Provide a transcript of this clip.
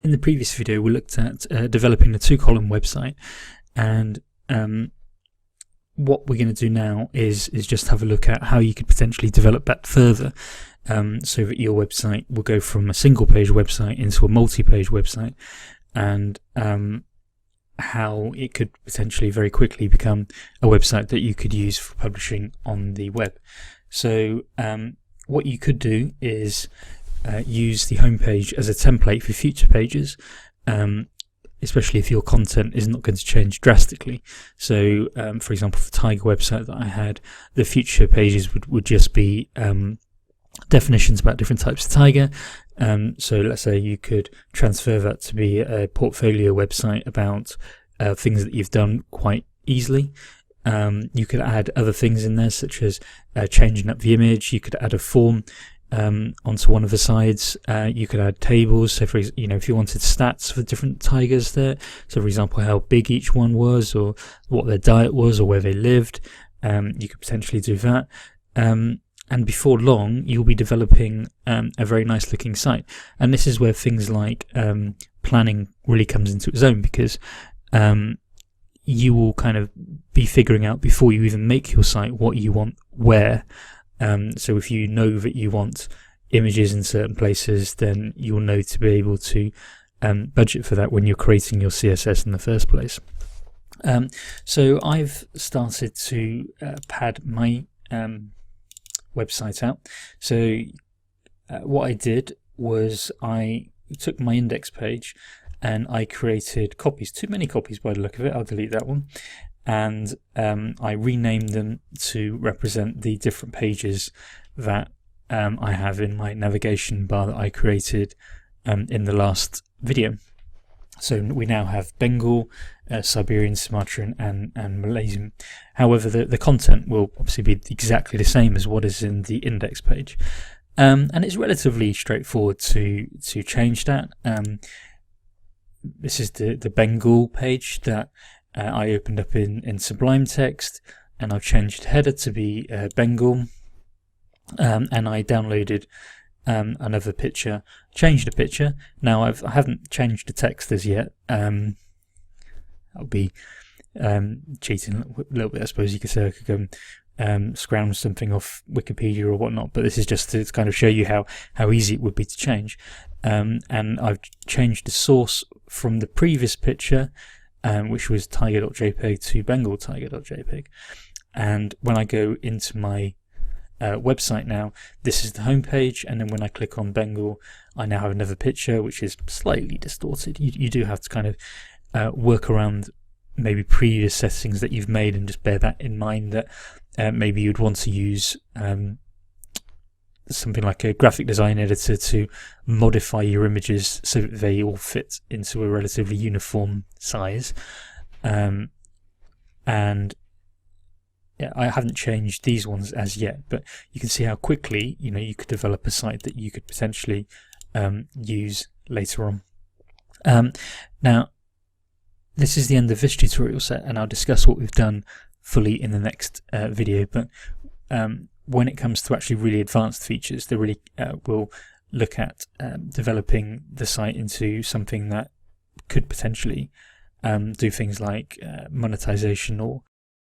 In the previous video, we looked at developing a 2-column website, and what we're going to do now is just have a look at how you could potentially develop that further, so that your website will go from a single-page website into a multi-page website, and how it could potentially very quickly become a website that you could use for publishing on the web. So what you could do is use the homepage as a template for future pages, especially if your content is not going to change drastically. So for example, for the Tiger website that I had, the future pages would just be definitions about different types of tiger. So let's say you could transfer that to be a portfolio website about things that you've done quite easily. You could add other things in there, such as changing up the image. You could add a form onto one of the sides. You could add tables. So, for if you wanted stats for different tigers there, so for example, how big each one was, or what their diet was, or where they lived, you could potentially do that. And before long, you'll be developing a very nice looking site. And this is where things like planning really comes into its own, because you will kind of be figuring out before you even make your site what you want where. So if you know that you want images in certain places, then you'll know to be able to budget for that when you're creating your CSS in the first place. So I've started to pad my website out. So what I did was I took my index page and I created copies, too many copies by the look of it, I'll delete that one, and I renamed them to represent the different pages that I have in my navigation bar that I created in the last video. So we now have Bengal, Siberian, Sumatran and Malaysian. However, the content will obviously be exactly the same as what is in the index page. And it's relatively straightforward to change that. This is the Bengal page that I opened up in Sublime Text, and I've changed header to be Bengal, and I downloaded another picture, changed the picture. Now I haven't changed the text as yet. That would be cheating a little bit, I suppose you could say. I could go scrounge something off Wikipedia or whatnot, but this is just to kind of show you how easy it would be to change. And I've changed the source from the previous picture, which was tiger.jpg, to bengal.tiger.jpg. And when I go into my website now, this is the home page, and then when I click on Bengal, I now have another picture which is slightly distorted. You do have to kind of work around maybe previous settings that you've made, and just bear that in mind, that maybe you'd want to use something like a graphic design editor to modify your images so that they all fit into a relatively uniform size. And yeah, I haven't changed these ones as yet, but you can see how quickly you could develop a site that you could potentially use later on. Now, this is the end of this tutorial set, and I'll discuss what we've done fully in the next video. But when it comes to actually really advanced features, they really will look at developing the site into something that could potentially do things like monetization or